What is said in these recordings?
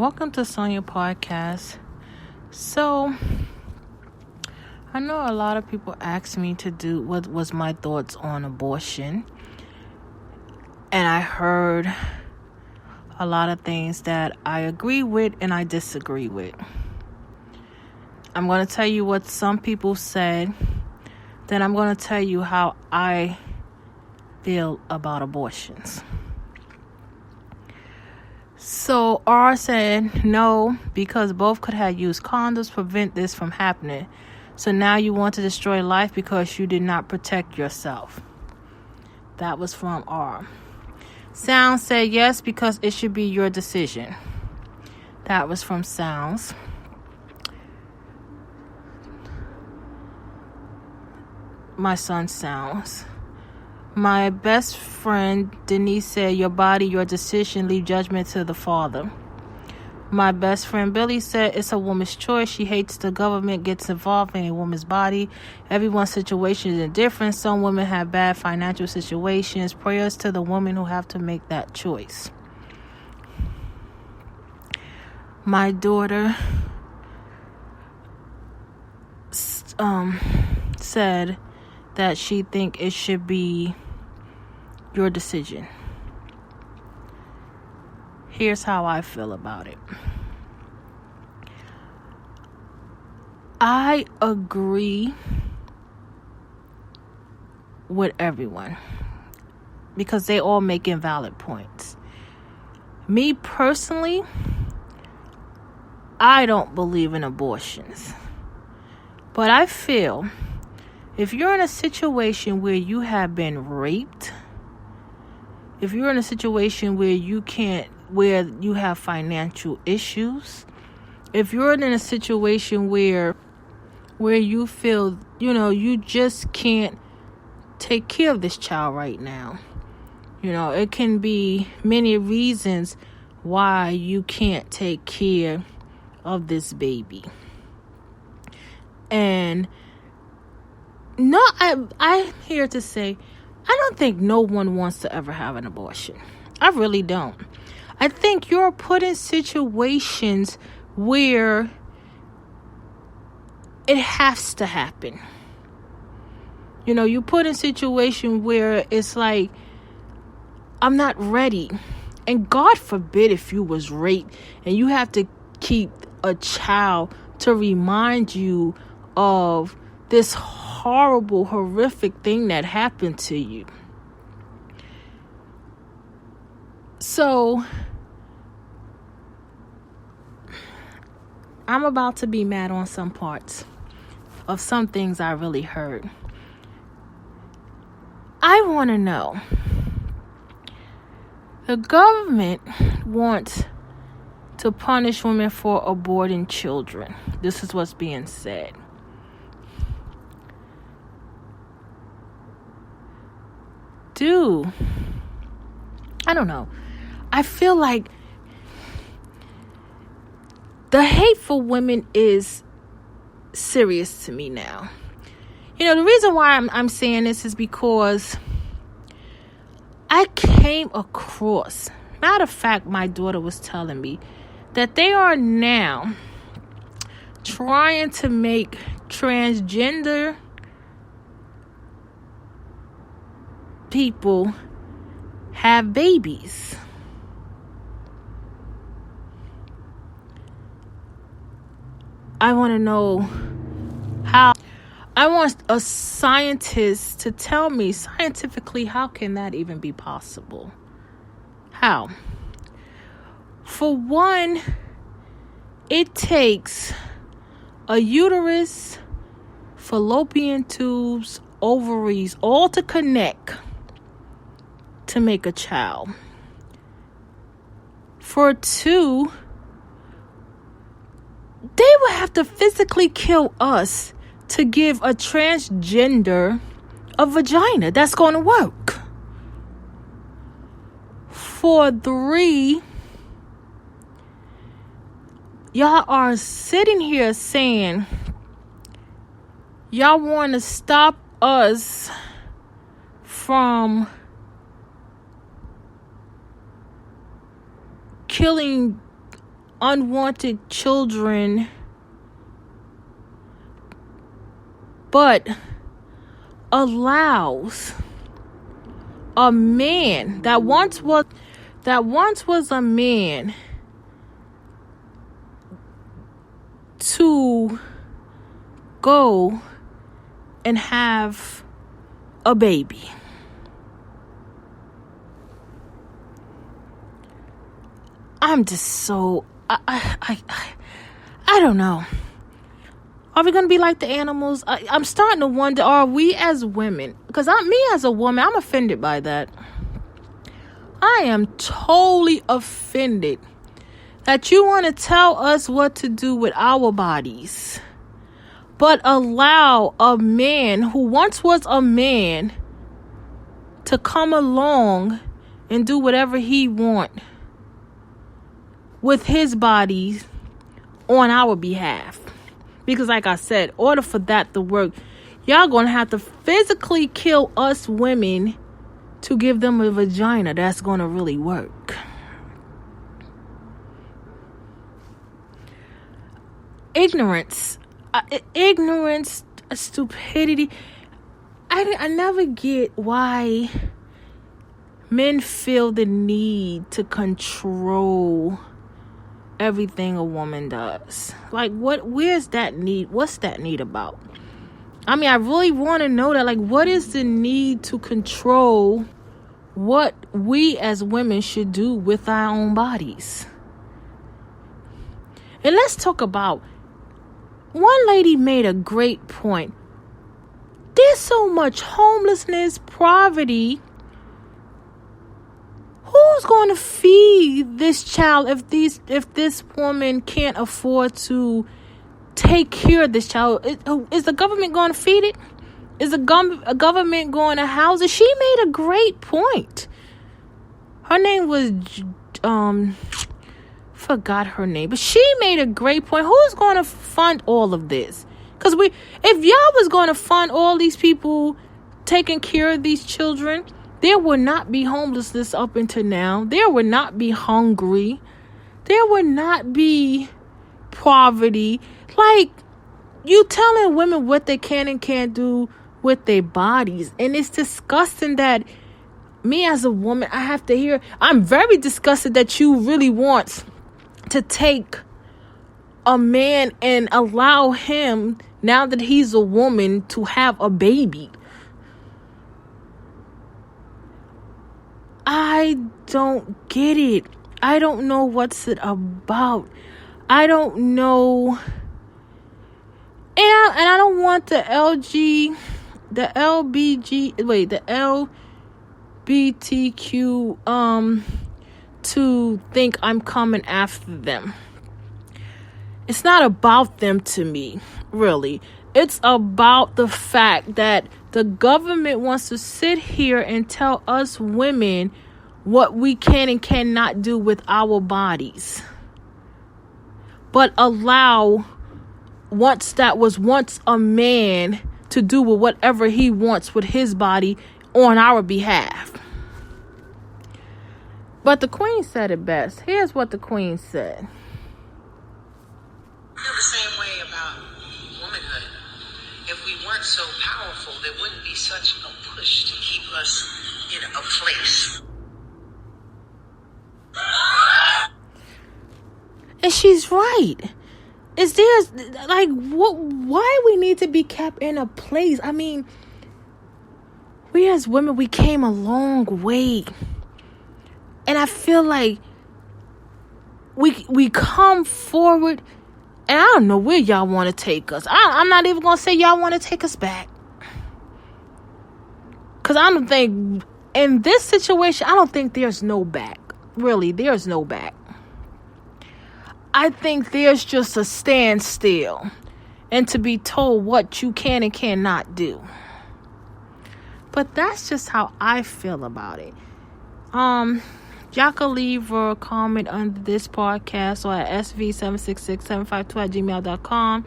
Welcome to Sonia Podcast. So, I know a lot of people asked me to do what was my thoughts on abortion. And I heard a lot of things that I agree with and I disagree with. I'm going to tell you what some people said. Then I'm going to tell you how I feel about abortions. So R said no, because both could have used condoms to prevent this from happening. So now you want to destroy life because you did not protect yourself. That was from R. Sounds said yes, because it should be your decision. That was from Sounds. My son Sounds. My best friend Denise said, your body, your decision, leave judgment to the Father. My best friend Billy said, it's a woman's choice. She hates the government gets involved in a woman's body. Everyone's situation is different. Some women have bad financial situations. Prayers to the women who have to make that choice. My daughter said that she think it should be your decision. Here's how I feel about it. I agree with everyone because they all make invalid points. Me personally, I don't believe in abortions. But I feel if you're in a situation where you have been raped, if you're in a situation where where you have financial issues, if you're in a situation where you feel, you just can't take care of this child right now. It can be many reasons why you can't take care of this baby. And no, I'm here to say, I don't think no one wants to ever have an abortion. I really don't. I think you're put in situations where it has to happen. You put in a situation where it's like, I'm not ready. And God forbid if you was raped and you have to keep a child to remind you of this horrible, horrific thing that happened to you. So, I'm about to be mad on some parts of some things I really heard. I want to know, the government wants to punish women for aborting children. This is what's being said. I don't know. I feel like the hate for women is serious to me now. The reason why I'm saying this is because I came across, matter of fact, my daughter was telling me that they are now trying to make transgender people have babies. I want to know how. I want a scientist to tell me scientifically, how can that even be possible? How? For one, it takes a uterus, fallopian tubes, ovaries, all to connect to make a child. For two, they would have to physically kill us to give a transgender a vagina that's going to work. For three, y'all are sitting here saying y'all want to stop us from killing unwanted children, but allows a man that once was a man to go and have a baby. I'm just so I don't know. Are we going to be like the animals? I'm starting to wonder, are we as women? Because me as a woman, I'm offended by that. I am totally offended that you want to tell us what to do with our bodies, but allow a man who once was a man to come along and do whatever he wants with his body on our behalf. Because like I said, in order for that to work, y'all gonna have to physically kill us women to give them a vagina that's gonna really work. Ignorance, stupidity. I never get why men feel the need to control everything a woman does. Like, where's that need? What's that need about? I mean, I really want to know that. Like, what is the need to control what we as women should do with our own bodies? And let's talk about, one lady made a great point. There's so much homelessness, poverty. Who's going to feed this child if this woman can't afford to take care of this child? Is the government going to feed it? Is the government going to house it? She made a great point. Her name was forgot her name, but she made a great point. Who's going to fund all of this? Because if y'all was going to fund all these people taking care of these children, there would not be homelessness up until now. There would not be hungry. There would not be poverty. Like, you telling women what they can and can't do with their bodies. And it's disgusting that me as a woman, I have to hear. I'm very disgusted that you really want to take a man and allow him, now that he's a woman, to have a baby. I don't get it. I don't know what's it about. I don't know. And I don't want the LGBTQ to think I'm coming after them. It's not about them to me, really. It's about the fact that the government wants to sit here and tell us women what we can and cannot do with our bodies, but allow once a man to do with whatever he wants with his body on our behalf. But the Queen said it best. Here's what the Queen said. I feel the same way about womanhood. If we weren't so powerful, there wouldn't be such a push to keep us in a place. And she's right. Is there, like, why we need to be kept in a place? I mean, we as women, we came a long way. And I feel like we come forward, and I don't know where y'all want to take us. I'm not even going to say y'all want to take us back. Because I don't think, in this situation, I don't think there's no back. Really, there's no back. I think there's just a standstill and to be told what you can and cannot do. But that's just how I feel about it. Y'all can leave a comment under this podcast or at sv766752@gmail.com.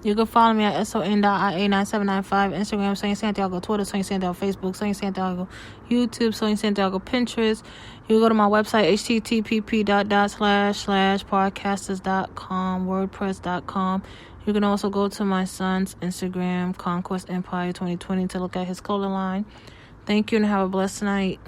You can follow me at son.ia9795, Instagram, Sonia Santiago, Twitter, Sonia Santiago, Facebook, Sonia Santiago, YouTube, Sonia Santiago, Pinterest. You go to my website, http://podcasters.com, wordpress.com. You can also go to my son's Instagram, Conquest Empire 2020, to look at his clothing line. Thank you and have a blessed night.